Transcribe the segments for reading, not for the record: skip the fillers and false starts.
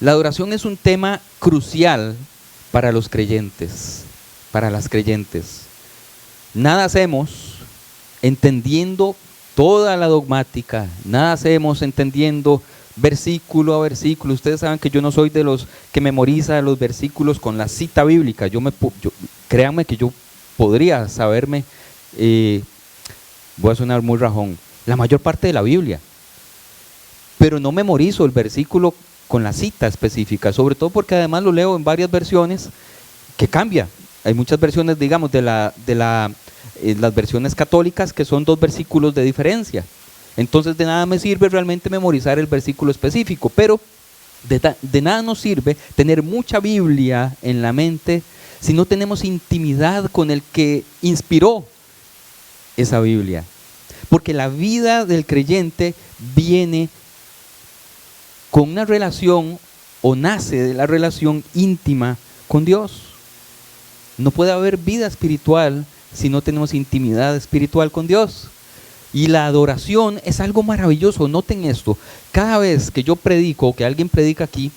La adoración es un tema crucial para los creyentes, para las creyentes. Nada hacemos entendiendo toda la dogmática, nada hacemos entendiendo versículo a versículo. Ustedes saben que yo no soy de los que memoriza los versículos con la cita bíblica. Créanme que yo podría saberme, voy a sonar muy rajón, la mayor parte de la Biblia, pero no memorizo el versículo con la cita específica, sobre todo porque además lo leo en varias versiones que cambia. Hay muchas versiones, digamos, las versiones católicas que son 2 versículos de diferencia. Entonces de nada me sirve realmente memorizar el versículo específico, pero de nada nos sirve tener mucha Biblia en la mente si no tenemos intimidad con el que inspiró esa Biblia. Porque la vida del creyente viene con una relación o nace de la relación íntima con Dios. No puede haber vida espiritual si no tenemos intimidad espiritual con Dios. Y la adoración es algo maravilloso. Noten esto, cada vez que yo predico, que alguien predica aquí,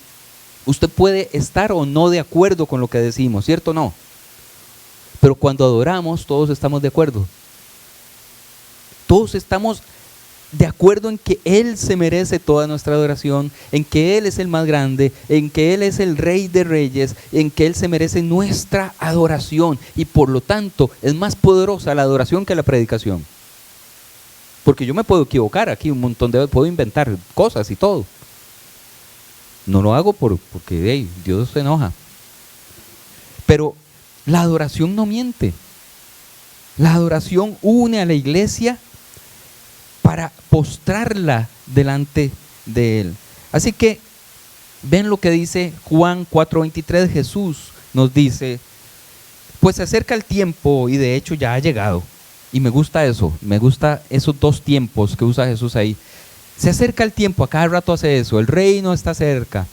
usted puede estar o no de acuerdo con lo que decimos, ¿cierto o no? Pero cuando adoramos, todos estamos de acuerdo. Todos estamos de acuerdo en que Él se merece toda nuestra adoración, en que Él es el más grande, en que Él es el Rey de Reyes, en que Él se merece nuestra adoración. Y por lo tanto, es más poderosa la adoración que la predicación. Porque yo me puedo equivocar aquí un montón de veces, puedo inventar cosas y todo. No lo hago porque Dios se enoja. Pero la adoración no miente. La adoración une a la iglesia para postrarla delante de Él. Así que ven lo que dice Juan 4:23. Jesús nos dice, pues se acerca el tiempo y de hecho ya ha llegado. Y me gusta eso, me gusta esos 2 tiempos que usa Jesús ahí. Se acerca el tiempo, a cada rato hace eso, el reino está cerca.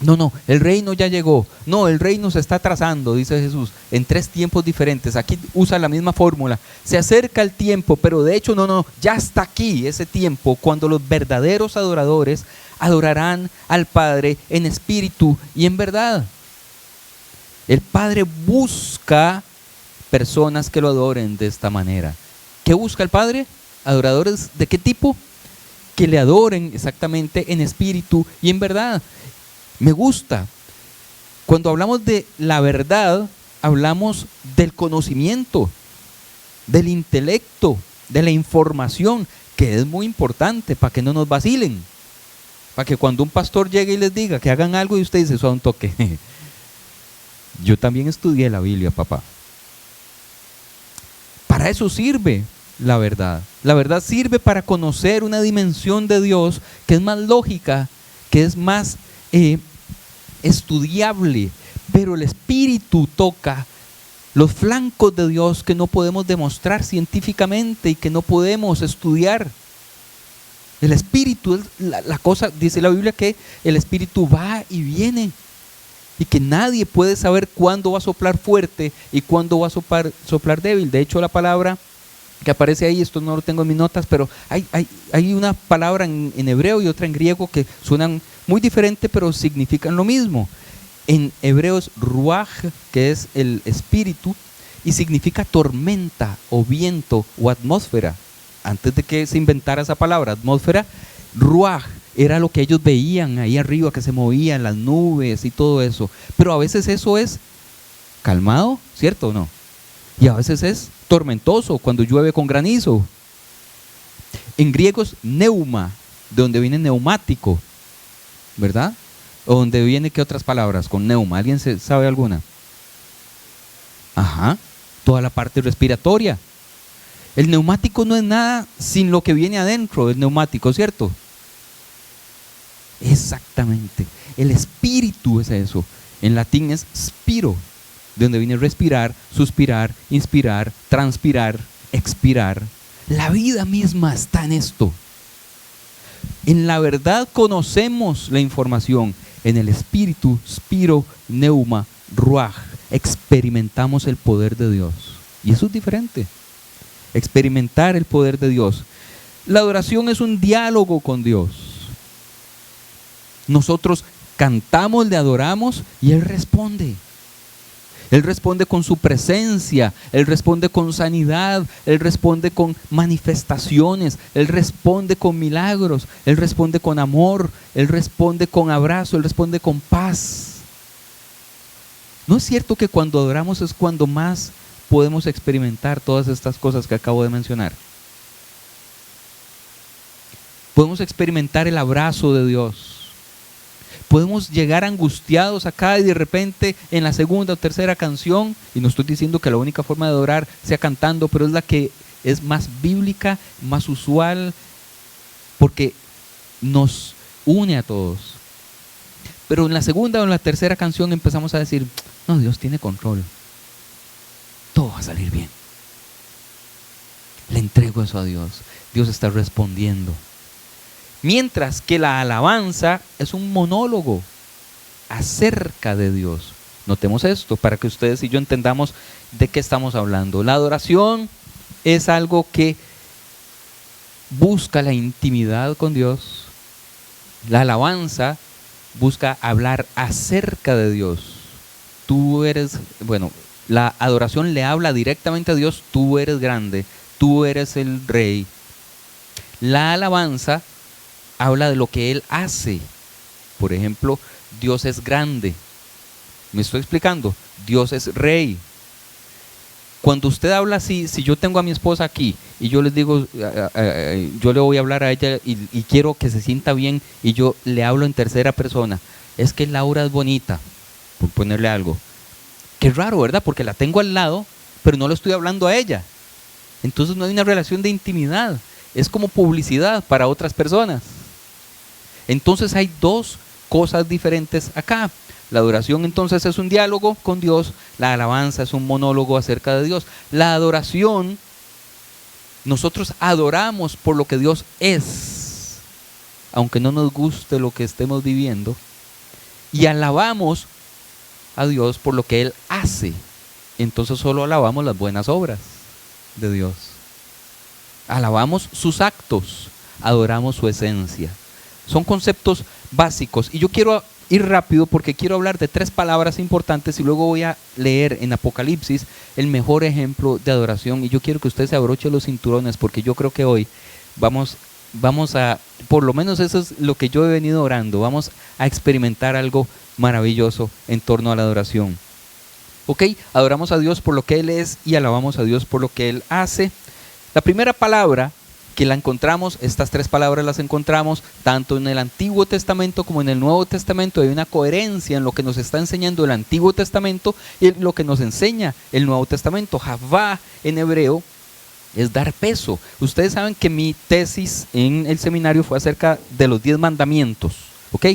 No, el reino ya llegó. No, el reino se está trazando, dice Jesús, en 3 tiempos diferentes. Aquí usa la misma fórmula. Se acerca el tiempo, pero de hecho no, ya está aquí ese tiempo cuando los verdaderos adoradores adorarán al Padre en espíritu y en verdad. El Padre busca personas que lo adoren de esta manera. ¿Qué busca el Padre? ¿Adoradores de qué tipo? Que le adoren exactamente en espíritu y en verdad. Me gusta. Cuando hablamos de la verdad, hablamos del conocimiento, del intelecto, de la información, que es muy importante para que no nos vacilen. Para que cuando un pastor llegue y les diga que hagan algo y usted dice, eso a un toque. Yo también estudié la Biblia, papá. Para eso sirve la verdad. La verdad sirve para conocer una dimensión de Dios que es más lógica, que es más estudiable, pero el Espíritu toca los flancos de Dios que no podemos demostrar científicamente y que no podemos estudiar. El Espíritu es la cosa, dice la Biblia que el Espíritu va y viene y que nadie puede saber cuándo va a soplar fuerte y cuándo va a soplar débil. De hecho, la palabra que aparece ahí, esto no lo tengo en mis notas, pero hay una palabra en hebreo y otra en griego que suenan muy diferente, pero significan lo mismo. En hebreo es ruaj, que es el espíritu, y significa tormenta o viento o atmósfera. Antes de que se inventara esa palabra, atmósfera, ruaj era lo que ellos veían ahí arriba, que se movían las nubes y todo eso. Pero a veces eso es calmado, ¿cierto o no? Y a veces es tormentoso cuando llueve con granizo. En griego es neuma, de donde viene neumático, ¿verdad? O donde viene, ¿qué otras palabras con neuma? ¿Alguien sabe alguna? Ajá, toda la parte respiratoria. El neumático no es nada sin lo que viene adentro del neumático, ¿cierto? Exactamente. El espíritu es eso. En latín es spiro, de donde viene respirar, suspirar, inspirar, transpirar, expirar. La vida misma está en esto. En la verdad conocemos la información. En el espíritu, spiro, neuma, ruaj, experimentamos el poder de Dios. Y eso es diferente. Experimentar el poder de Dios. La adoración es un diálogo con Dios. Nosotros cantamos, le adoramos y Él responde. Él responde con su presencia, Él responde con sanidad, Él responde con manifestaciones, Él responde con milagros, Él responde con amor, Él responde con abrazo, Él responde con paz. ¿No es cierto que cuando adoramos es cuando más podemos experimentar todas estas cosas que acabo de mencionar? Podemos experimentar el abrazo de Dios. Podemos llegar angustiados acá y de repente en la segunda o tercera canción, y no estoy diciendo que la única forma de adorar sea cantando, pero es la que es más bíblica, más usual, porque nos une a todos. Pero en la segunda o en la tercera canción empezamos a decir, no, Dios tiene control, todo va a salir bien. Le entrego eso a Dios, Dios está respondiendo. Mientras que la alabanza es un monólogo acerca de Dios. Notemos esto para que ustedes y yo entendamos de qué estamos hablando. La adoración es algo que busca la intimidad con Dios. La alabanza busca hablar acerca de Dios. La adoración le habla directamente a Dios, tú eres grande, tú eres el rey. La alabanza habla de lo que Él hace. Por ejemplo, Dios es grande. ¿Me estoy explicando? Dios es rey. Cuando usted habla así, si yo tengo a mi esposa aquí y yo les digo, yo le voy a hablar a ella y quiero que se sienta bien y yo le hablo en tercera persona, es que Laura es bonita, por ponerle algo. Qué raro, ¿verdad? Porque la tengo al lado, pero no le estoy hablando a ella. Entonces no hay una relación de intimidad. Es como publicidad para otras personas. Entonces hay dos cosas diferentes acá. La adoración entonces es un diálogo con Dios, la alabanza es un monólogo acerca de Dios. La adoración, nosotros adoramos por lo que Dios es, aunque no nos guste lo que estemos viviendo, y alabamos a Dios por lo que Él hace. Entonces solo alabamos las buenas obras de Dios. Alabamos sus actos, adoramos su esencia. Son conceptos básicos y yo quiero ir rápido porque quiero hablar de tres palabras importantes y luego voy a leer en Apocalipsis el mejor ejemplo de adoración y yo quiero que usted se abroche los cinturones porque yo creo que hoy vamos a, por lo menos eso es lo que yo he venido orando, vamos a experimentar algo maravilloso en torno a la adoración. ¿Ok? Adoramos a Dios por lo que Él es y alabamos a Dios por lo que Él hace. La primera palabra que la encontramos, estas tres palabras las encontramos tanto en el Antiguo Testamento como en el Nuevo Testamento. Hay una coherencia en lo que nos está enseñando el Antiguo Testamento y en lo que nos enseña el Nuevo Testamento. Javá en hebreo es dar peso. Ustedes saben que mi tesis en el seminario fue acerca de los 10 mandamientos, ¿ok?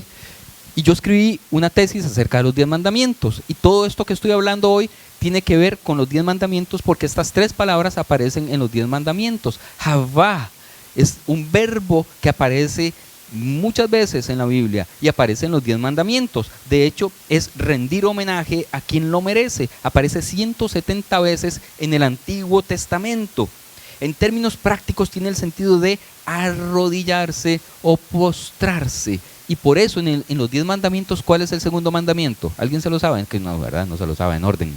Y yo escribí una tesis acerca de los 10 mandamientos y todo esto que estoy hablando hoy tiene que ver con los 10 mandamientos porque estas tres palabras aparecen en los 10 mandamientos. Javá es un verbo que aparece muchas veces en la Biblia y aparece en los 10 mandamientos. De hecho, es rendir homenaje a quien lo merece. Aparece 170 veces en el Antiguo Testamento. En términos prácticos tiene el sentido de arrodillarse o postrarse. Y por eso en los 10 mandamientos, ¿cuál es el segundo mandamiento? ¿Alguien se lo sabe? Que no, ¿verdad? No se lo sabe en orden.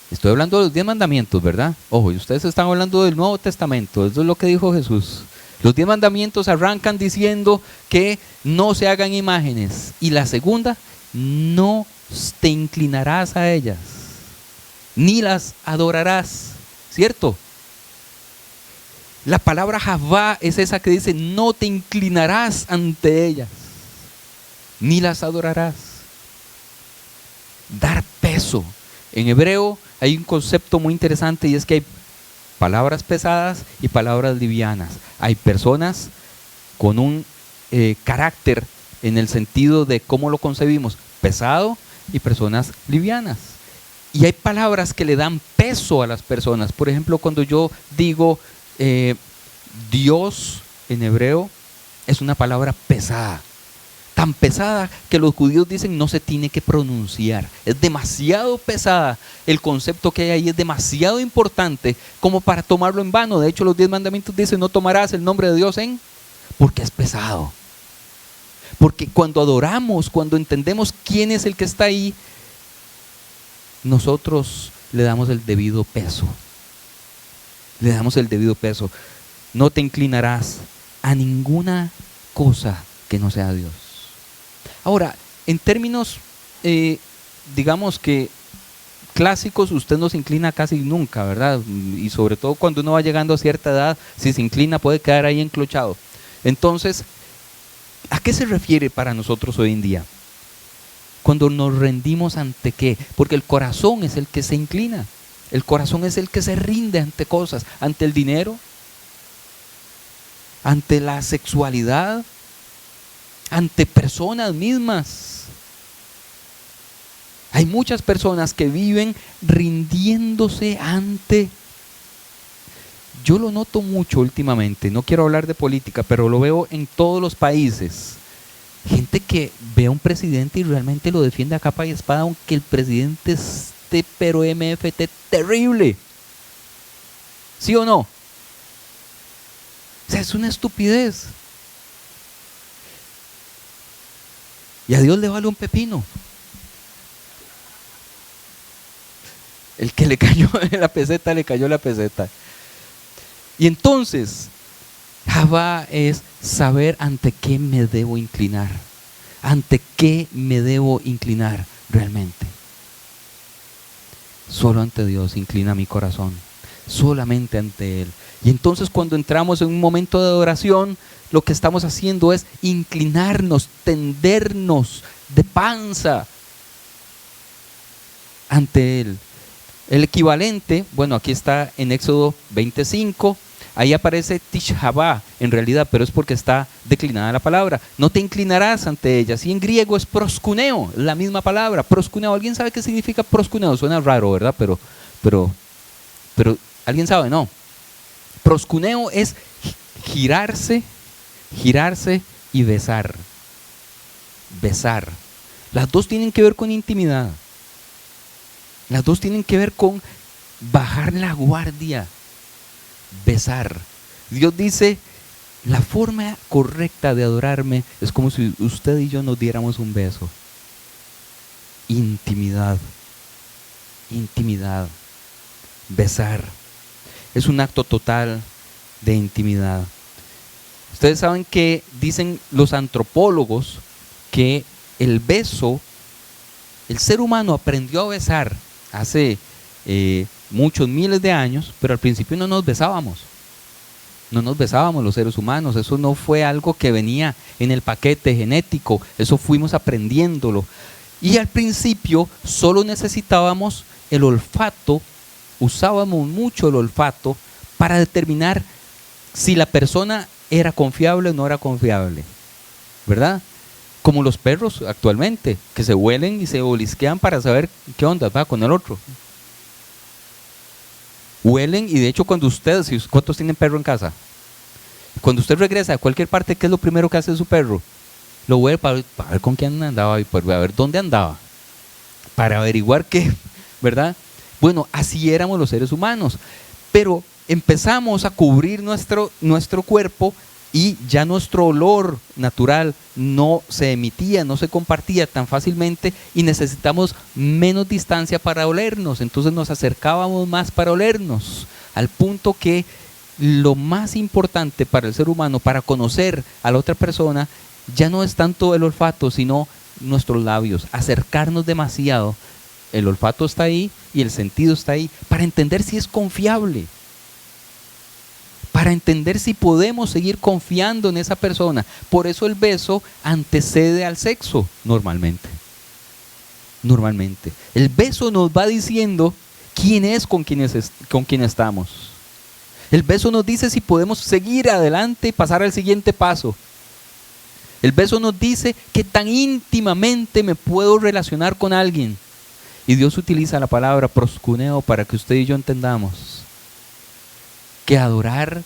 Estoy hablando de los 10 mandamientos, ¿verdad? Ojo, y ustedes están hablando del Nuevo Testamento, eso es lo que dijo Jesús. Los 10 mandamientos arrancan diciendo que no se hagan imágenes. Y la segunda, no te inclinarás a ellas, ni las adorarás, ¿cierto? La palabra Javá es esa que dice, no te inclinarás ante ellas, ni las adorarás. Dar peso. En hebreo hay un concepto muy interesante y es que hay palabras pesadas y palabras livianas. Hay personas con un carácter en el sentido de cómo lo concebimos, pesado, y personas livianas. Y hay palabras que le dan peso a las personas. Por ejemplo, cuando yo digo Dios en hebreo es una palabra pesada. tan pesada que los judíos dicen no se tiene que pronunciar. Es demasiado pesada, el concepto que hay ahí es demasiado importante como para tomarlo en vano. De hecho, los 10 mandamientos dicen no tomarás el nombre de Dios en, porque es pesado. Porque cuando adoramos, cuando entendemos quién es el que está ahí, nosotros le damos el debido peso. Le damos el debido peso. No te inclinarás a ninguna cosa que no sea Dios. Ahora, en términos, digamos que clásicos, usted no se inclina casi nunca, ¿verdad? Y sobre todo cuando uno va llegando a cierta edad, si se inclina puede quedar ahí enclochado. Entonces, ¿a qué se refiere para nosotros hoy en día? Cuando nos rendimos ante qué, porque el corazón es el que se inclina, el corazón es el que se rinde ante cosas, ante el dinero, ante la sexualidad, ante personas mismas. Hay muchas personas que viven rindiéndose ante. Yo lo noto mucho últimamente, no quiero hablar de política, pero lo veo en todos los países. Gente que ve a un presidente y realmente lo defiende a capa y espada, aunque el presidente esté pero MFT terrible. ¿Sí o no? O sea, es una estupidez. Y a Dios le vale un pepino. El que le cayó la peseta, le cayó la peseta. Y entonces, Javá es saber ante qué me debo inclinar. ¿Ante qué me debo inclinar realmente? Solo ante Dios inclina mi corazón. Solamente ante Él. Y entonces cuando entramos en un momento de adoración, lo que estamos haciendo es inclinarnos, tendernos de panza ante Él. El equivalente, bueno, aquí está en Éxodo 25, ahí aparece Tishavá en realidad, pero es porque está declinada la palabra. No te inclinarás ante ellas. Y en griego es proskuneo, la misma palabra, proskuneo. ¿Alguien sabe qué significa proskuneo? Suena raro, ¿verdad? Pero ¿alguien sabe? No. Proskuneo es girarse y besar. Besar. Las dos tienen que ver con intimidad. Las dos tienen que ver con bajar la guardia, besar. Dios dice, la forma correcta de adorarme es como si usted y yo nos diéramos un beso. Intimidad, intimidad, besar. Es un acto total de intimidad. Ustedes saben que dicen los antropólogos que el beso, el ser humano aprendió a besar hace muchos miles de años, pero al principio no nos besábamos. No nos besábamos los seres humanos. Eso no fue algo que venía en el paquete genético. Eso fuimos aprendiéndolo. Y al principio solo necesitábamos el olfato. Usábamos mucho el olfato para determinar si la persona era confiable o no era confiable, ¿verdad? Como los perros actualmente, que se huelen y se olisquean para saber qué onda va con el otro. Huelen, y de hecho cuando ustedes, ¿cuántos tienen perro en casa? Cuando usted regresa a cualquier parte, ¿qué es lo primero que hace su perro? Lo huele para ver con quién andaba y para ver dónde andaba, para averiguar qué, ¿verdad? Bueno, así éramos los seres humanos, pero empezamos a cubrir nuestro cuerpo y ya nuestro olor natural no se emitía, no se compartía tan fácilmente y necesitamos menos distancia para olernos. Entonces nos acercábamos más para olernos, al punto que lo más importante para el ser humano, para conocer a la otra persona, ya no es tanto el olfato, sino nuestros labios, acercarnos demasiado. El olfato está ahí y el sentido está ahí para entender si es confiable, para entender si podemos seguir confiando en esa persona. Por eso el beso antecede al sexo normalmente. Normalmente. El beso nos va diciendo quién es con quien estamos. El beso nos dice si podemos seguir adelante y pasar al siguiente paso. El beso nos dice qué tan íntimamente me puedo relacionar con alguien. Y Dios utiliza la palabra proskuneo para que usted y yo entendamos que adorarle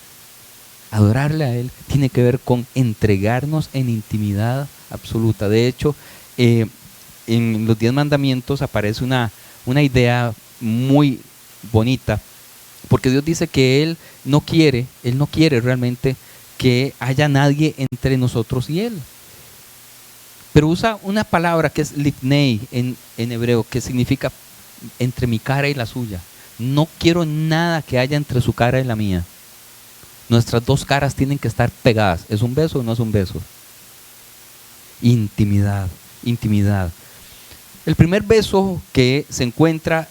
a Él tiene que ver con entregarnos en intimidad absoluta. De hecho, en los 10 mandamientos aparece una idea muy bonita, porque Dios dice que Él no quiere realmente que haya nadie entre nosotros y Él. Pero usa una palabra que es lipnei en hebreo, que significa entre mi cara y la suya. No quiero nada que haya entre su cara y la mía. Nuestras dos caras tienen que estar pegadas. ¿Es un beso o no es un beso? Intimidad, intimidad. El primer beso que se encuentra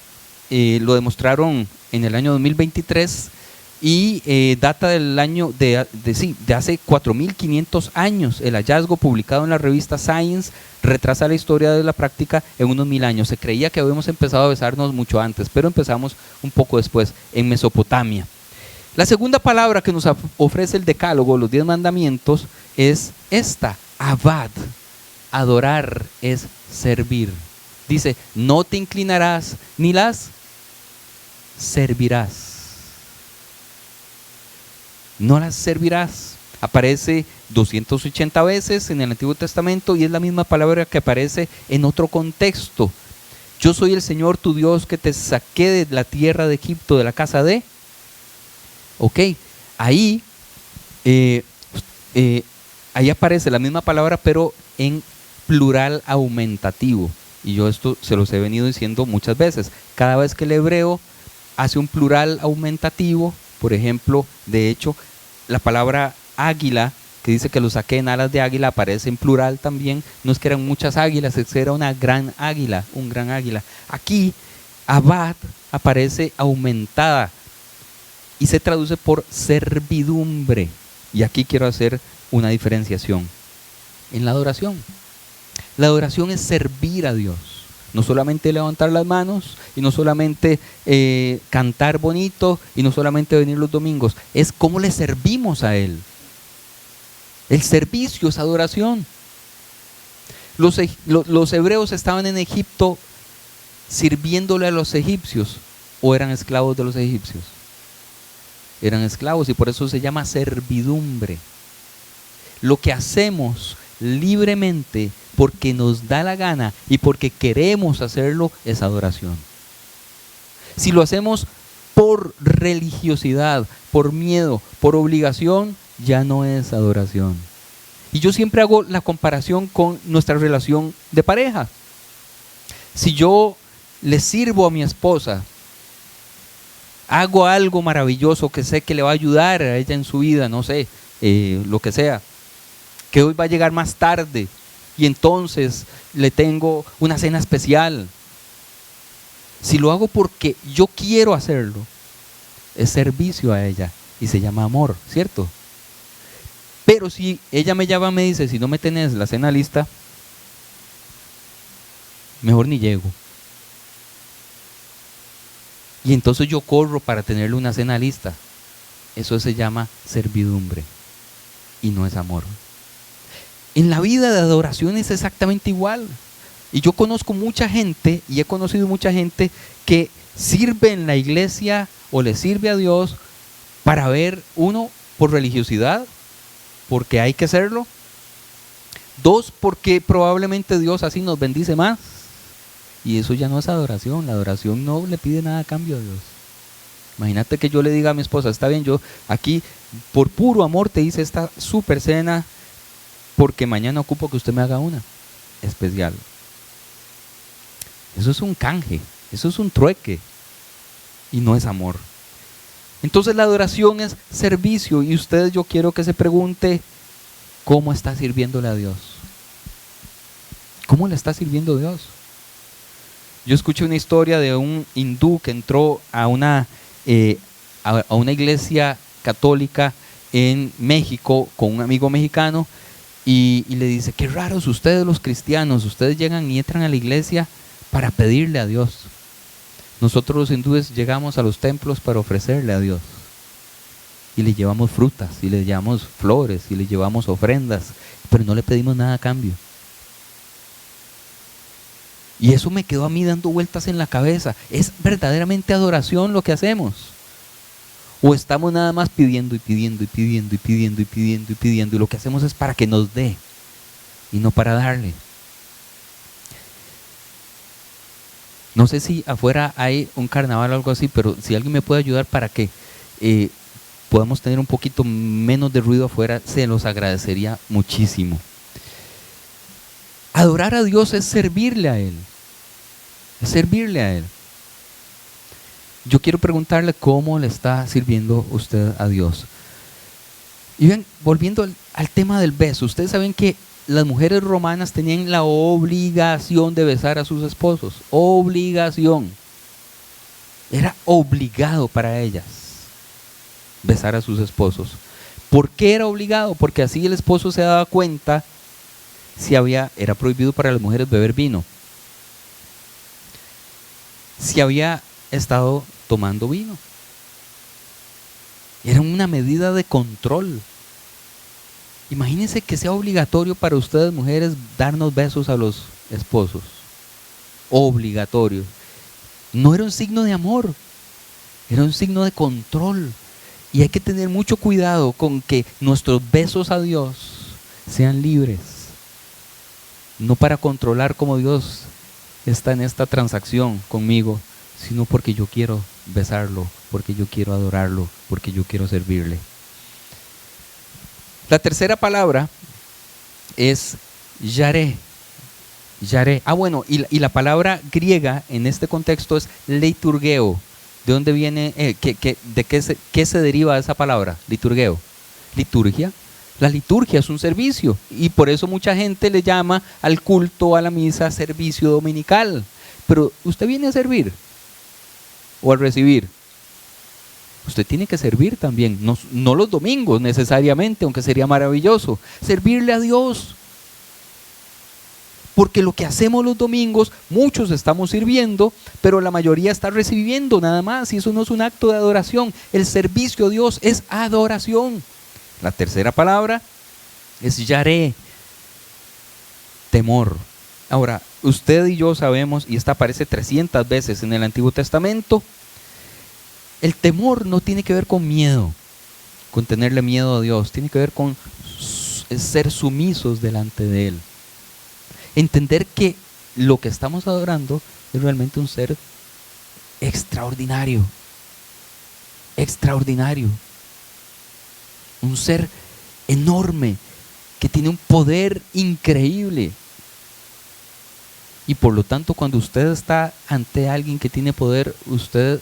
lo demostraron en el año 2023 y data del año de hace 4.500 años. El hallazgo publicado en la revista Science retrasa la historia de la práctica en unos 1000 años. Se creía que habíamos empezado a besarnos mucho antes, pero empezamos un poco después, en Mesopotamia. La segunda palabra que nos ofrece el decálogo, los 10 mandamientos, es esta, abad. Adorar es servir. Dice, no te inclinarás ni las servirás. No las servirás. Aparece 280 veces en el Antiguo Testamento y es la misma palabra que aparece en otro contexto. Yo soy el Señor tu Dios que te saqué de la tierra de Egipto, de la casa de... Ok, ahí aparece la misma palabra pero en plural aumentativo. Y yo esto se los he venido diciendo muchas veces. Cada vez que el hebreo hace un plural aumentativo, por ejemplo, de hecho, la palabra águila, que dice que lo saqué en alas de águila, aparece en plural también. No es que eran muchas águilas, es que era una gran águila, un gran águila. Aquí, abad aparece aumentada y se traduce por servidumbre. Y aquí quiero hacer una diferenciación. En la adoración. La adoración es servir a Dios. No solamente levantar las manos y no solamente cantar bonito y no solamente venir los domingos. Es cómo le servimos a Él. El servicio es adoración. Los hebreos estaban en Egipto sirviéndole a los egipcios o eran esclavos de los egipcios. Eran esclavos y por eso se llama servidumbre. Lo que hacemos libremente porque nos da la gana y porque queremos hacerlo es adoración. Si lo hacemos por religiosidad, por miedo, por obligación, ya no es adoración. Y yo siempre hago la comparación con nuestra relación de pareja. Si yo le sirvo a mi esposa, hago algo maravilloso que sé que le va a ayudar a ella en su vida, no sé, lo que sea, que hoy va a llegar más tarde y entonces le tengo una cena especial. Si lo hago porque yo quiero hacerlo, es servicio a ella y se llama amor, ¿cierto? Pero si ella me llama y me dice, si no me tenés la cena lista, mejor ni llego. Y entonces yo corro para tenerle una cena lista. Eso se llama servidumbre y no es amor. En la vida de adoración es exactamente igual. Y yo conozco mucha gente y he conocido mucha gente que sirve en la iglesia o le sirve a Dios para ver, uno, por religiosidad, porque hay que hacerlo. Dos, porque probablemente Dios así nos bendice más. Y eso ya no es adoración. La adoración no le pide nada a cambio a Dios. Imagínate que yo le diga a mi esposa, está bien, yo aquí por puro amor te hice esta super cena porque mañana ocupo que usted me haga una especial. Eso es un canje, eso es un trueque y no es amor. Entonces la adoración es servicio y ustedes, yo quiero que se pregunte, ¿cómo está sirviéndole a Dios? ¿Cómo le está sirviendo a Dios? Yo escuché una historia de un hindú que entró a una iglesia católica en México con un amigo mexicano y le dice, qué raros ustedes los cristianos, ustedes llegan y entran a la iglesia para pedirle a Dios. Nosotros los hindúes llegamos a los templos para ofrecerle a Dios y le llevamos frutas y le llevamos flores y le llevamos ofrendas, pero no le pedimos nada a cambio. Y eso me quedó a mí dando vueltas en la cabeza. ¿Es verdaderamente adoración lo que hacemos? ¿O estamos nada más pidiendo y pidiendo y pidiendo y pidiendo y pidiendo y pidiendo y lo que hacemos es para que nos dé? y no para darle. No sé si afuera hay un carnaval o algo así, pero si alguien me puede ayudar para que podamos tener un poquito menos de ruido afuera, se los agradecería muchísimo. Adorar a Dios es servirle a Él. Es servirle a Él. Yo quiero preguntarle cómo le está sirviendo usted a Dios. Y bien, volviendo al tema del beso, ustedes saben que las mujeres romanas tenían la obligación de besar a sus esposos. Obligación. Era obligado para ellas besar a sus esposos. ¿Por qué era obligado? Porque así el esposo se daba cuenta si era prohibido para las mujeres beber vino. Si había estado tomando vino. Era una medida de control. Imagínense que sea obligatorio para ustedes, mujeres, darnos besos a los esposos. Obligatorio. No era un signo de amor, era un signo de control. Y hay que tener mucho cuidado con que nuestros besos a Dios sean libres. No para controlar como Dios está en esta transacción conmigo, sino porque yo quiero besarlo, porque yo quiero adorarlo, porque yo quiero servirle. La tercera palabra es yaré. Yaré. Bueno, y la palabra griega en este contexto es liturgeo. ¿De dónde viene? ¿De qué se deriva esa palabra? Liturgeo. Liturgia. La liturgia es un servicio y por eso mucha gente le llama al culto, a la misa, servicio dominical. Pero usted viene a servir o a recibir. Usted tiene que servir también, no los domingos necesariamente, aunque sería maravilloso. Servirle a Dios. Porque lo que hacemos los domingos, muchos estamos sirviendo, pero la mayoría está recibiendo nada más. Y eso no es un acto de adoración. El servicio a Dios es adoración. La tercera palabra es yaré, temor. Ahora, usted y yo sabemos, y esta aparece 300 veces en el Antiguo Testamento, el temor no tiene que ver con miedo, con tenerle miedo a Dios, tiene que ver con ser sumisos delante de Él. Entender que lo que estamos adorando es realmente un ser extraordinario, extraordinario. Un ser enorme que tiene un poder increíble. Y por lo tanto, cuando usted está ante alguien que tiene poder, usted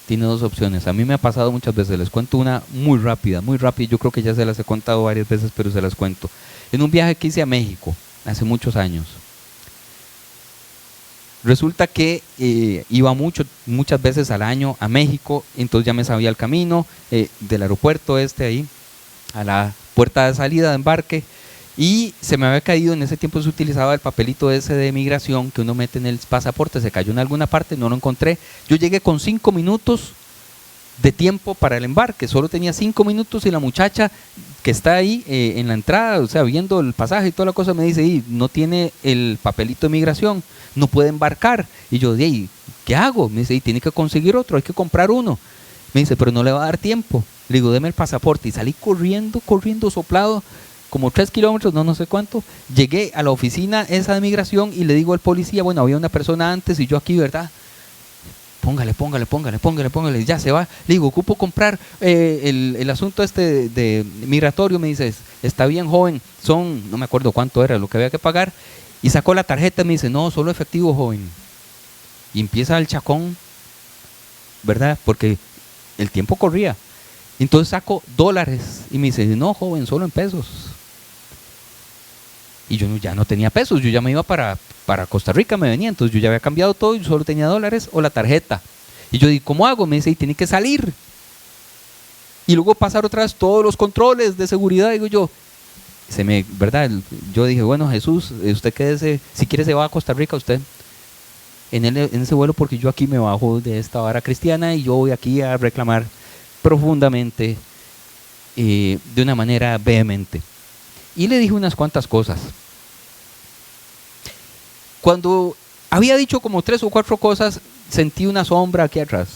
tiene dos opciones. A mí me ha pasado muchas veces, les cuento una muy rápida, yo creo que ya se las he contado varias veces, pero se las cuento. En un viaje que hice a México, hace muchos años, resulta que iba muchas veces al año a México, entonces ya me sabía el camino del aeropuerto ahí, a la puerta de salida de embarque, y se me había caído, en ese tiempo se utilizaba el papelito ese de migración que uno mete en el pasaporte, se cayó en alguna parte, no lo encontré. Yo llegué con 5 minutos de tiempo para el embarque, solo tenía 5 minutos y la muchacha que está ahí en la entrada, o sea, viendo el pasaje y toda la cosa, me dice, no tiene el papelito de migración, no puede embarcar. Y yo, ¿qué hago? Me dice, tiene que conseguir otro, hay que comprar uno. Me dice, pero no le va a dar tiempo. Le digo, deme el pasaporte. Y salí corriendo, soplado, como 3 kilómetros, no sé cuánto. Llegué a la oficina esa de migración y le digo al policía, bueno, había una persona antes y yo aquí, ¿verdad? Póngale, ya se va. Le digo, ocupo comprar el asunto de migratorio. Me dice, está bien, joven, no me acuerdo cuánto era lo que había que pagar. Y sacó la tarjeta y me dice, no, solo efectivo, joven. Y empieza el chacón, ¿verdad? Porque el tiempo corría. Entonces saco dólares y me dice, no, joven, solo en pesos. Y yo ya no tenía pesos, yo ya me iba para Costa Rica, me venía, entonces yo ya había cambiado todo y solo tenía dólares o la tarjeta. Y yo digo, ¿cómo hago? Me dice, tiene que salir. Y luego pasar otra vez todos los controles de seguridad, digo yo. ¿Verdad? Yo dije, bueno, Jesús, usted quédese, si quiere se va a Costa Rica usted en ese vuelo, porque yo aquí me bajo de esta vara cristiana y yo voy aquí a reclamar profundamente, de una manera vehemente. Y le dije unas cuantas cosas. Cuando había dicho como 3 o 4 cosas, sentí una sombra aquí atrás.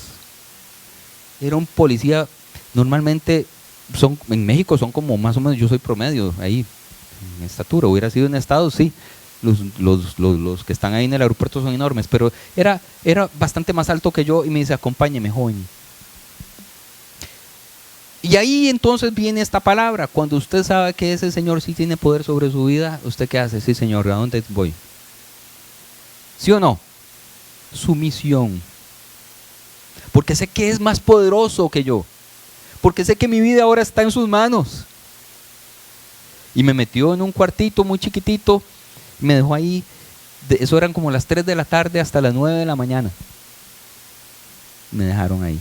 Era un policía, normalmente en México son como más o menos, yo soy promedio ahí, en estatura. Hubiera sido en estado, sí. Los que están ahí en el aeropuerto son enormes, pero era bastante más alto que yo y me dice, acompáñeme, joven. Y ahí entonces viene esta palabra. Cuando usted sabe que ese Señor sí tiene poder sobre su vida, ¿usted qué hace? Sí, Señor, ¿a dónde voy? ¿Sí o no? Sumisión. Porque sé que es más poderoso que yo. Porque sé que mi vida ahora está en sus manos. Y me metió en un cuartito muy chiquitito. Me dejó ahí. Eso eran como las 3 de la tarde hasta las 9 de la mañana. Me dejaron ahí.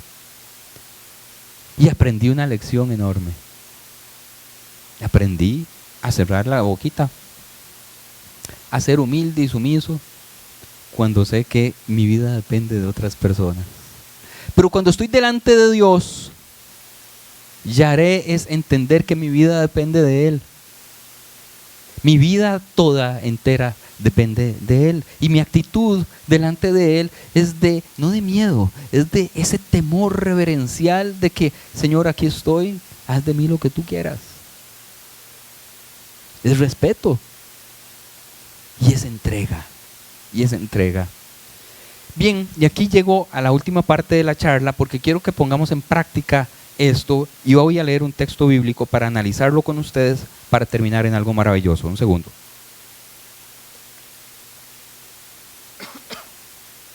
Y aprendí una lección enorme. Aprendí a cerrar la boquita, a ser humilde y sumiso cuando sé que mi vida depende de otras personas. Pero cuando estoy delante de Dios, ya haré es entender que mi vida depende de Él. Mi vida toda entera depende de Él. Y mi actitud delante de Él es no de miedo, es de ese temor reverencial de que, Señor, aquí estoy, haz de mí lo que tú quieras. Es respeto. Y es entrega. Y es entrega. Bien, y aquí llego a la última parte de la charla porque quiero que pongamos en práctica esto y voy a leer un texto bíblico para analizarlo con ustedes para terminar en algo maravilloso. Un segundo.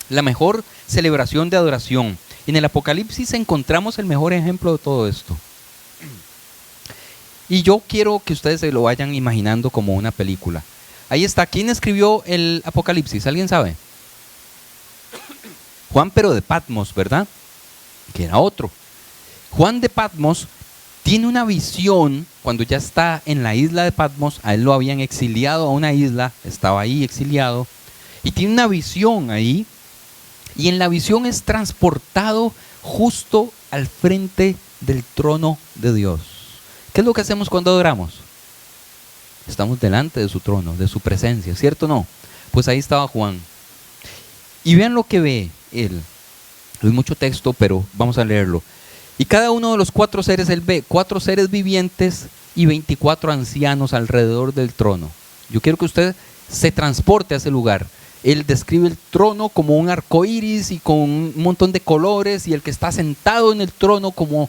La mejor celebración de adoración. En el Apocalipsis encontramos el mejor ejemplo de todo esto. Y yo quiero que ustedes se lo vayan imaginando como una película. Ahí está. ¿Quién escribió el Apocalipsis? ¿Alguien sabe? Juan, pero de Patmos, ¿verdad? Que era otro. Juan de Patmos tiene una visión cuando ya está en la isla de Patmos. A él lo habían exiliado a una isla, estaba ahí exiliado. Y tiene una visión ahí. Y en la visión es transportado justo al frente del trono de Dios. ¿Qué es lo que hacemos cuando adoramos? Estamos delante de su trono, de su presencia, ¿cierto o no? Pues ahí estaba Juan. Y vean lo que ve él. Hay mucho texto, pero vamos a leerlo. Y cada uno de los 4 seres, él ve 4 seres vivientes y 24 ancianos alrededor del trono. Yo quiero que usted se transporte a ese lugar. Él describe el trono como un arco iris y con un montón de colores, y el que está sentado en el trono como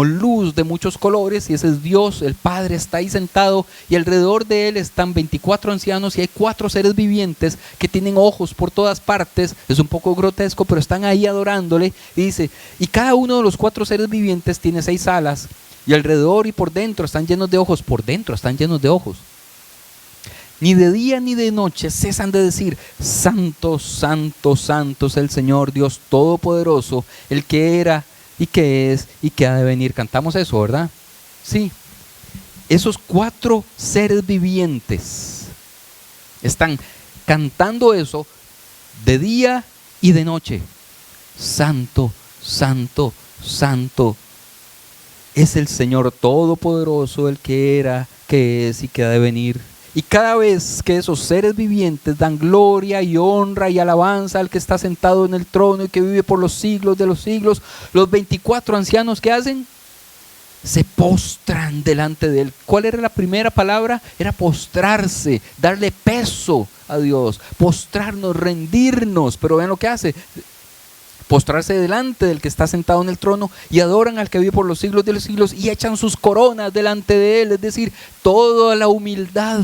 luz de muchos colores, y ese es Dios, el Padre está ahí sentado, y alrededor de él están 24 ancianos y hay 4 seres vivientes que tienen ojos por todas partes. Es un poco grotesco, pero están ahí adorándole. Y dice, y cada uno de los 4 seres vivientes tiene 6 alas, y alrededor y por dentro están llenos de ojos. Por dentro están llenos de ojos. Ni de día ni de noche cesan de decir, Santo, Santo, Santo es el Señor Dios Todopoderoso, el que era y que es y que ha de venir. Cantamos eso, ¿verdad? Sí. Esos 4 seres vivientes están cantando eso de día y de noche. Santo, Santo, Santo es el Señor Todopoderoso, el que era, que es y que ha de venir. Y cada vez que esos seres vivientes dan gloria y honra y alabanza al que está sentado en el trono y que vive por los siglos de los siglos, los 24 ancianos, ¿qué hacen? Se postran delante de él. ¿Cuál era la primera palabra? Era postrarse, darle peso a Dios, postrarnos, rendirnos. Pero vean lo que hace. Postrarse delante del que está sentado en el trono y adoran al que vive por los siglos de los siglos y echan sus coronas delante de él. Es decir, toda la humildad,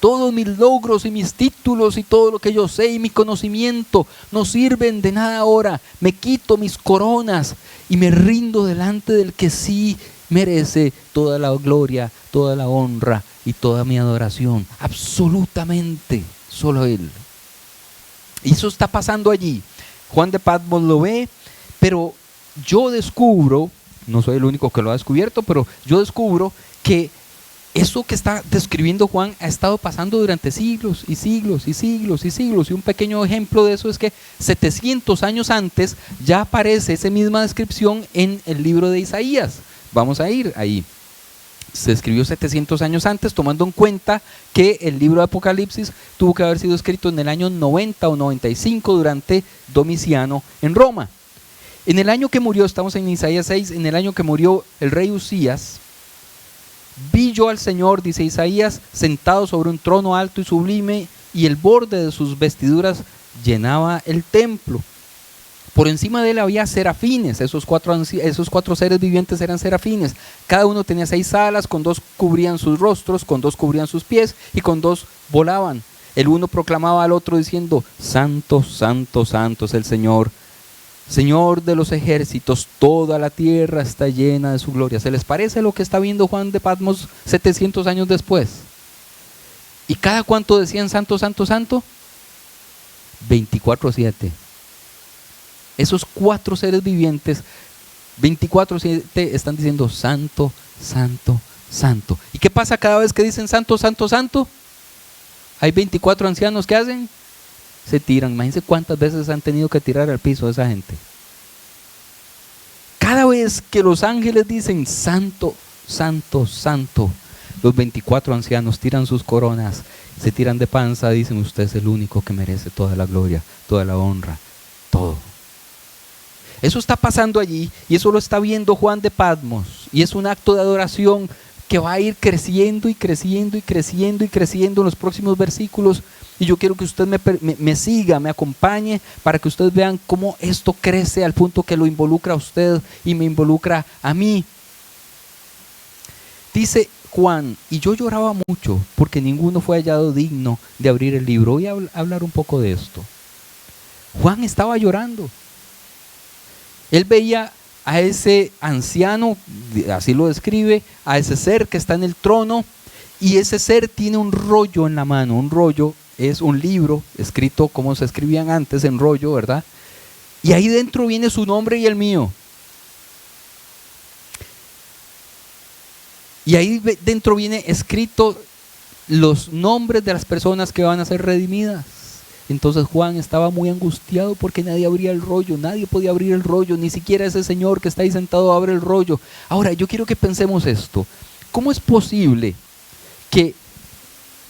todos mis logros y mis títulos y todo lo que yo sé y mi conocimiento no sirven de nada ahora. Me quito mis coronas y me rindo delante del que sí merece toda la gloria, toda la honra y toda mi adoración. Absolutamente, solo Él. Y eso está pasando allí. Juan de Patmos lo ve, pero yo descubro, no soy el único que lo ha descubierto, pero yo descubro que eso que está describiendo Juan ha estado pasando durante siglos y siglos y siglos y siglos. Y un pequeño ejemplo de eso es que 700 años antes ya aparece esa misma descripción en el libro de Isaías. Vamos a ir ahí. Se escribió 700 años antes, tomando en cuenta que el libro de Apocalipsis tuvo que haber sido escrito en el año 90 o 95 durante Domiciano en Roma. En el año que murió, estamos en Isaías 6, en el año que murió el rey Usías, Vi yo al Señor, dice Isaías, sentado sobre un trono alto y sublime, y el borde de sus vestiduras llenaba el templo. Por encima de él había serafines, esos cuatro seres vivientes eran serafines. Cada uno tenía 6 alas, con 2 cubrían sus rostros, con 2 cubrían sus pies y con 2 volaban. El uno proclamaba al otro diciendo: Santo, santo, santo es el Señor, Señor de los ejércitos, toda la tierra está llena de su gloria. ¿Se les parece lo que está viendo Juan de Patmos 700 años después? ¿Y cada cuánto decían santo, santo, santo? 24/7. Esos 4 seres vivientes, 24/7, están diciendo santo, santo, santo. ¿Y qué pasa cada vez que dicen santo, santo, santo? Hay 24 ancianos que hacen, se tiran. Imagínense cuántas veces han tenido que tirar al piso a esa gente. Cada vez que los ángeles dicen santo, santo, santo, los 24 ancianos tiran sus coronas, se tiran de panza, dicen: usted es el único que merece toda la gloria, toda la honra, todo. Eso está pasando allí y eso lo está viendo Juan de Patmos, y es un acto de adoración que va a ir creciendo y creciendo y creciendo y creciendo en los próximos versículos. Y yo quiero que usted me siga, me acompañe, para que ustedes vean cómo esto crece al punto que lo involucra a usted y me involucra a mí. Dice Juan: y yo lloraba mucho porque ninguno fue hallado digno de abrir el libro. Voy a hablar un poco de esto. Juan estaba llorando. Él veía a ese anciano, así lo describe, a ese ser que está en el trono, y ese ser tiene un rollo en la mano. Un rollo es un libro escrito como se escribían antes, en rollo, ¿verdad? Y ahí dentro viene su nombre y el mío. Y ahí dentro viene escrito los nombres de las personas que van a ser redimidas. Entonces Juan estaba muy angustiado porque nadie abría el rollo, nadie podía abrir el rollo, ni siquiera ese señor que está ahí sentado abre el rollo. Ahora, yo quiero que pensemos esto: ¿cómo es posible que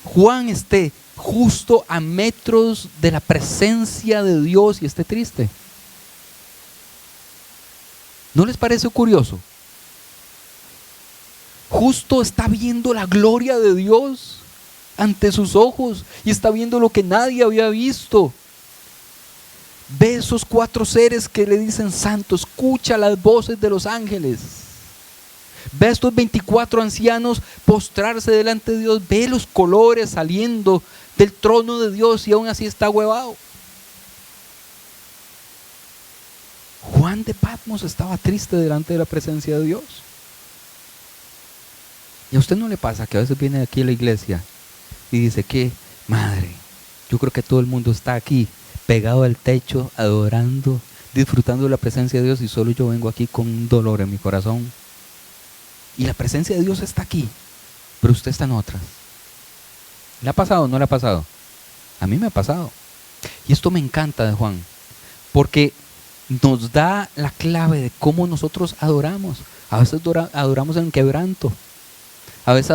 Juan esté justo a metros de la presencia de Dios y esté triste? ¿No les parece curioso? Justo está viendo la gloria de Dios ante sus ojos y está viendo lo que nadie había visto. Ve esos 4 seres que le dicen santo, escucha las voces de los ángeles. Ve a estos 24 ancianos postrarse delante de Dios, ve los colores saliendo del trono de Dios y aún así está huevado. Juan de Patmos estaba triste delante de la presencia de Dios. ¿Y a usted no le pasa que a veces viene aquí a la iglesia y dice: qué madre, yo creo que todo el mundo está aquí pegado al techo, adorando, disfrutando de la presencia de Dios, y solo yo vengo aquí con un dolor en mi corazón? Y la presencia de Dios está aquí, pero usted está en otras. ¿Le ha pasado o no le ha pasado? A mí me ha pasado. Y esto me encanta de Juan, porque nos da la clave de cómo nosotros adoramos. A veces adoramos en quebranto, a veces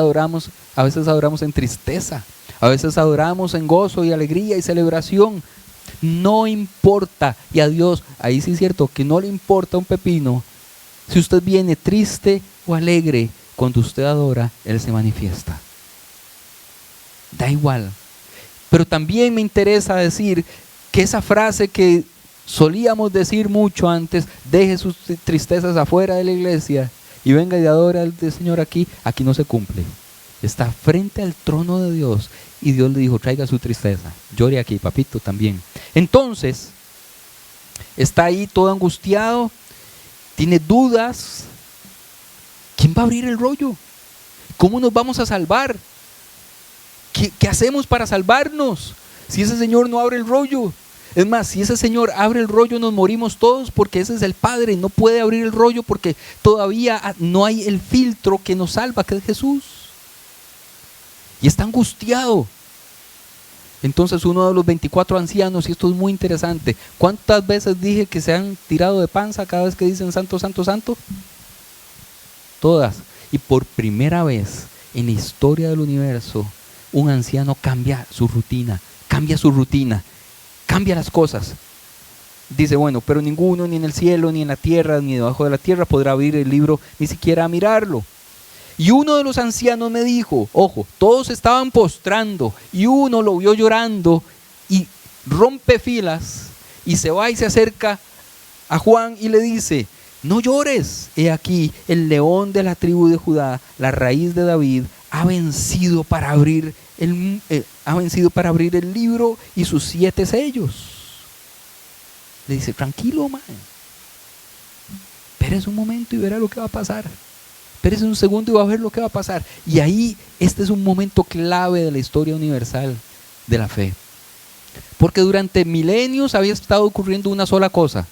adoramos en tristeza, a veces adoramos en gozo y alegría y celebración. No importa, y a Dios, ahí sí es cierto que no le importa un pepino si usted viene triste o alegre. Cuando usted adora, Él se manifiesta. Da igual. Pero también me interesa decir que esa frase que solíamos decir mucho antes: deje sus tristezas afuera de la iglesia y venga y adora al Señor aquí no se cumple. Está frente al trono de Dios y Dios le dijo: traiga su tristeza, llore aquí, papito, también. Entonces, está ahí todo angustiado, tiene dudas. ¿Quién va a abrir el rollo? ¿Cómo nos vamos a salvar? ¿Qué hacemos para salvarnos si ese Señor no abre el rollo? Es más, si ese Señor abre el rollo, nos morimos todos, porque ese es el Padre. No puede abrir el rollo porque todavía no hay el filtro que nos salva, que es Jesús. Y está angustiado. Entonces uno de los 24 ancianos, y esto es muy interesante: ¿cuántas veces dije que se han tirado de panza cada vez que dicen santo, santo, santo? Todas. Y por primera vez en la historia del universo, un anciano cambia su rutina, cambia las cosas. Dice: bueno, pero ninguno, ni en el cielo, ni en la tierra, ni debajo de la tierra, podrá abrir el libro, ni siquiera a mirarlo. Y uno de los ancianos me dijo, ojo, todos estaban postrando y uno lo vio llorando y rompe filas y se va y se acerca a Juan y le dice: no llores, he aquí el león de la tribu de Judá, la raíz de David, ha vencido para abrir el libro y sus 7 sellos. Le dice: tranquilo, man, espérese un momento y verá lo que va a pasar. Espérese un segundo y va a ver lo que va a pasar. Y ahí, este es un momento clave de la historia universal de la fe. Porque durante milenios había estado ocurriendo una sola cosa: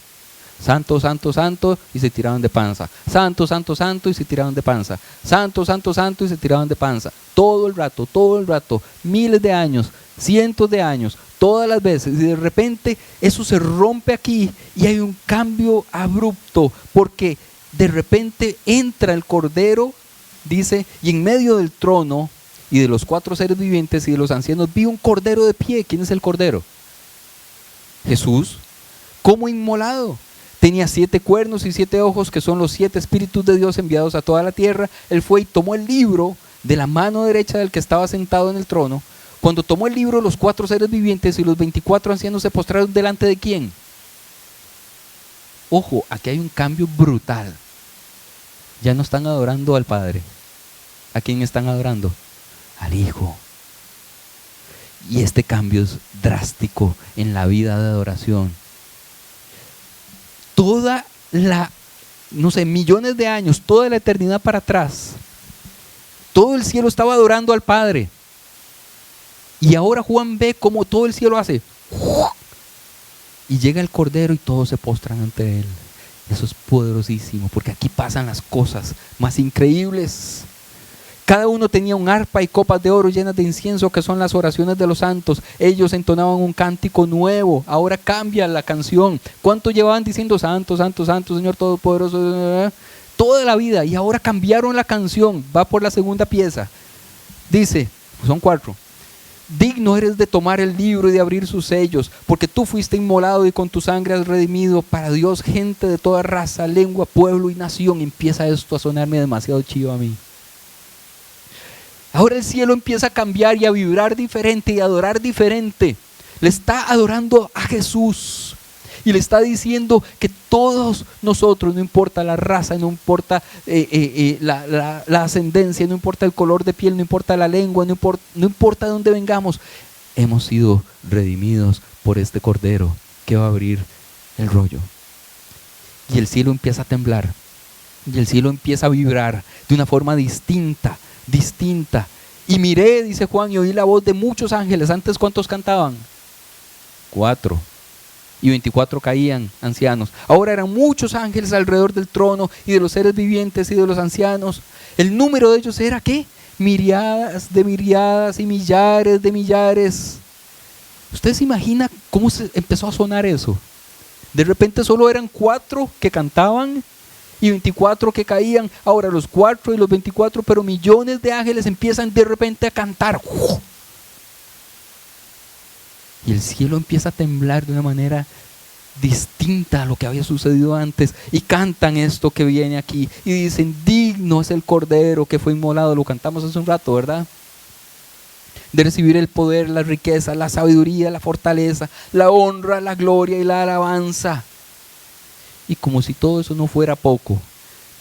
santo, santo, santo, y se tiraban de panza. Santo, santo, santo, y se tiraban de panza. Santo, santo, santo, y se tiraban de panza. Todo el rato, miles de años, cientos de años, todas las veces. Y de repente eso se rompe aquí y hay un cambio abrupto, porque de repente entra el Cordero, dice, y en medio del trono y de los 4 seres vivientes y de los ancianos vi un Cordero de pie. ¿Quién es el Cordero? Jesús, como inmolado. Tenía 7 cuernos y 7 ojos, que son los 7 espíritus de Dios enviados a toda la tierra. Él fue y tomó el libro de la mano derecha del que estaba sentado en el trono. Cuando tomó el libro, los 4 seres vivientes y los 24 ancianos se postraron delante de ¿quién? Ojo, aquí hay un cambio brutal. Ya no están adorando al Padre. ¿A quién están adorando? Al Hijo. Y este cambio es drástico en la vida de adoración. Toda la, millones de años, toda la eternidad para atrás, todo el cielo estaba adorando al Padre. Y ahora Juan ve cómo todo el cielo hace. Y llega el Cordero y todos se postran ante Él. Eso es poderosísimo, porque aquí pasan las cosas más increíbles. Cada uno tenía un arpa y copas de oro llenas de incienso, que son las oraciones de los santos. Ellos entonaban un cántico nuevo. Ahora cambia la canción. ¿Cuánto llevaban diciendo santo, santo, santo, Señor Todopoderoso? Toda la vida. Y ahora cambiaron la canción. Va por la segunda pieza. Dice, son 4. Digno eres de tomar el libro y de abrir sus sellos, porque tú fuiste inmolado y con tu sangre has redimido para Dios gente de toda raza, lengua, pueblo y nación. Empieza esto a sonarme demasiado chido a mí. Ahora el cielo empieza a cambiar y a vibrar diferente y a adorar diferente. Le está adorando a Jesús y le está diciendo que todos nosotros, no importa la raza, no importa la ascendencia, no importa el color de piel, no importa la lengua, no importa de dónde vengamos, hemos sido redimidos por este Cordero que va a abrir el rollo. Y el cielo empieza a temblar y el cielo empieza a vibrar de una forma distinta. Y miré, dice Juan, y oí la voz de muchos ángeles. Antes, ¿cuántos cantaban? 4. Y 24 caían, ancianos. Ahora eran muchos ángeles alrededor del trono y de los seres vivientes y de los ancianos. El número de ellos era ¿qué? Miriadas de miriadas y millares de millares. ¿Usted se imagina cómo se empezó a sonar eso? De repente solo eran 4 que cantaban y 24 que caían. Ahora los 4 y los 24, pero millones de ángeles empiezan de repente a cantar. Y el cielo empieza a temblar de una manera distinta a lo que había sucedido antes. Y cantan esto que viene aquí. Y dicen, digno es el Cordero que fue inmolado. Lo cantamos hace un rato, ¿verdad? De recibir el poder, la riqueza, la sabiduría, la fortaleza, la honra, la gloria y la alabanza. Y como si todo eso no fuera poco,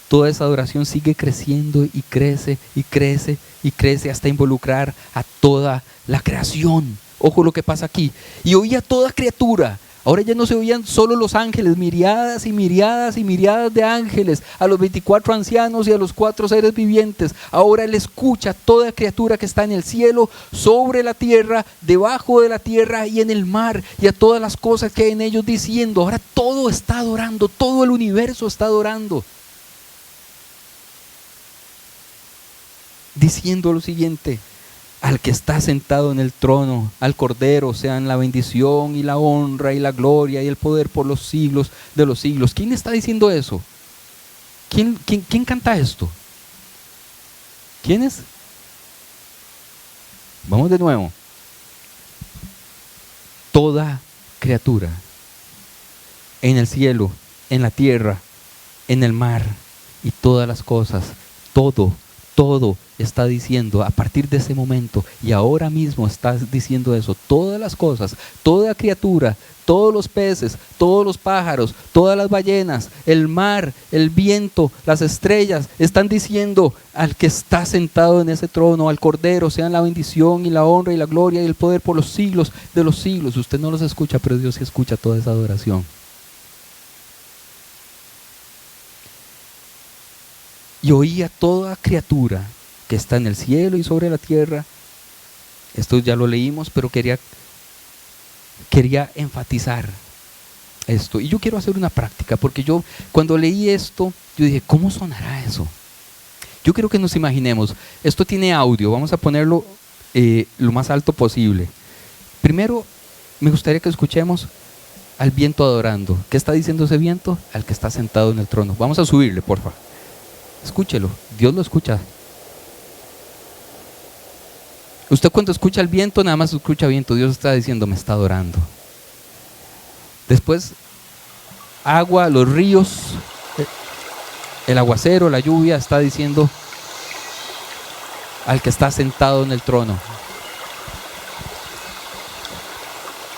toda esa adoración sigue creciendo y crece y crece y crece hasta involucrar a toda la creación. Ojo lo que pasa aquí. Y oía toda criatura. Ahora ya no se oían solo los ángeles, miriadas y miriadas y miriadas de ángeles, a los 24 ancianos y a los 4 seres vivientes. Ahora él escucha a toda criatura que está en el cielo, sobre la tierra, debajo de la tierra y en el mar, y a todas las cosas que hay en ellos diciendo. Ahora todo está adorando, todo el universo está adorando. Diciendo lo siguiente: al que está sentado en el trono, al Cordero, sean la bendición y la honra y la gloria y el poder por los siglos de los siglos. ¿Quién está diciendo eso? ¿Quién canta esto? ¿Quién es? Vamos de nuevo. Toda criatura, en el cielo, en la tierra, en el mar y todas las cosas, todo todo está diciendo a partir de ese momento, y ahora mismo estás diciendo eso. Todas las cosas, toda criatura, todos los peces, todos los pájaros, todas las ballenas, el mar, el viento, las estrellas, están diciendo al que está sentado en ese trono, al Cordero, sean la bendición y la honra y la gloria y el poder por los siglos de los siglos. Usted no los escucha, pero Dios sí escucha toda esa adoración. Y oía toda criatura que está en el cielo y sobre la tierra. Esto ya lo leímos, pero quería enfatizar esto. Y yo quiero hacer una práctica, porque yo cuando leí esto, yo dije, ¿cómo sonará eso? Yo quiero que nos imaginemos, esto tiene audio, vamos a ponerlo lo más alto posible. Primero, me gustaría que escuchemos al viento adorando. ¿Qué está diciendo ese viento? Al que está sentado en el trono. Vamos a subirle, por favor. Escúchelo, Dios lo escucha. Usted cuando escucha el viento, nada más escucha viento. Dios está diciendo, me está adorando. Después, agua, los ríos, el aguacero, la lluvia, está diciendo al que está sentado en el trono.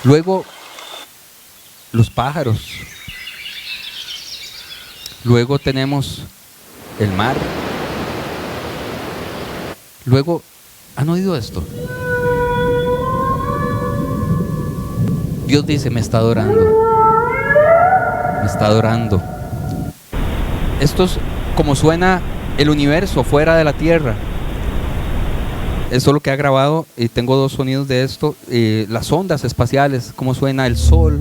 Luego, los pájaros. Luego tenemos el mar. Luego, ¿han oído esto? Dios dice, me está adorando. Me está adorando. Esto es como suena el universo fuera de la tierra. Esto es lo que ha grabado, y tengo dos sonidos de esto. Las ondas espaciales, cómo suena el sol,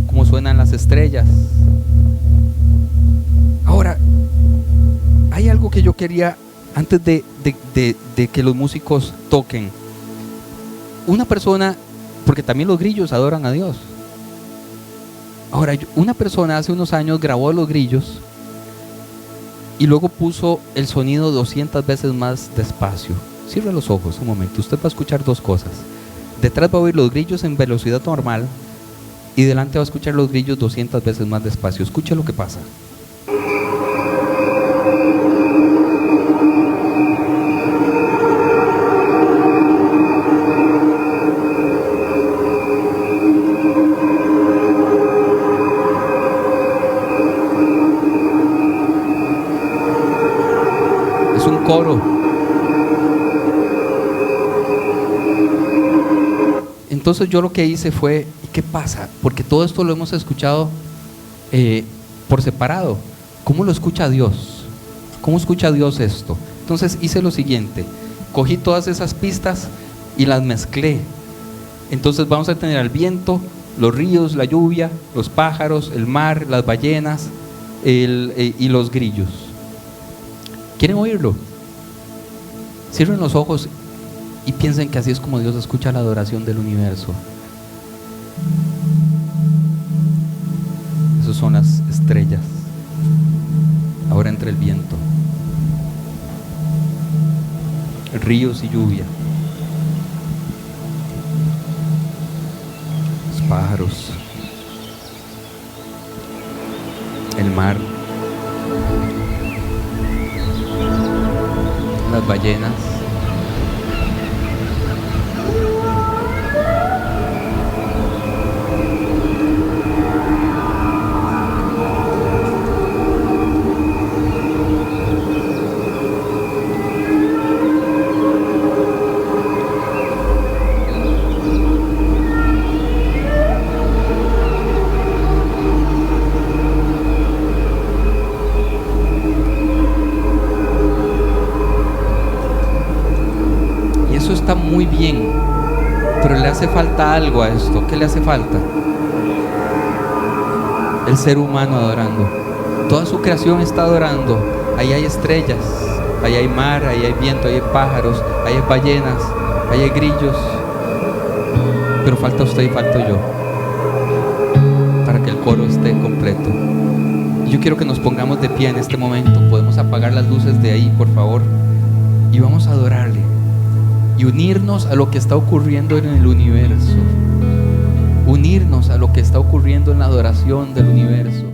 cómo suenan las estrellas. Ahora, hay algo que yo quería, antes de que los músicos toquen. Una persona, porque también los grillos adoran a Dios. Ahora, una persona hace unos años grabó los grillos y luego puso el sonido 200 veces más despacio. Cierre los ojos un momento, usted va a escuchar dos cosas. Detrás va a oír los grillos en velocidad normal y delante va a escuchar los grillos 200 veces más despacio. Escuche lo que pasa. Coro. Entonces yo lo que hice fue, ¿y qué pasa? Porque todo esto lo hemos escuchado por separado. ¿Cómo lo escucha Dios? ¿Cómo escucha Dios esto? Entonces hice lo siguiente, cogí todas esas pistas y las mezclé. Entonces vamos a tener al viento, los ríos, la lluvia, los pájaros, el mar, las ballenas y los grillos. ¿Quieren oírlo? Cierren los ojos y piensen que así es como Dios escucha la adoración del universo. Esas son las estrellas. Ahora entra el viento, ríos y lluvia, los pájaros, el mar, las ballenas, está muy bien, pero le hace falta algo a esto. ¿Qué le hace falta? El ser humano adorando. Toda su creación está adorando. Ahí hay estrellas, ahí hay mar, ahí hay viento, ahí hay pájaros, ahí hay ballenas, ahí hay grillos, pero falta usted y falto yo para que el coro esté completo. Yo quiero que nos pongamos de pie en este momento. Podemos apagar las luces de ahí, por favor, y vamos a adorarle y unirnos a lo que está ocurriendo en el universo, unirnos a lo que está ocurriendo en la adoración del universo.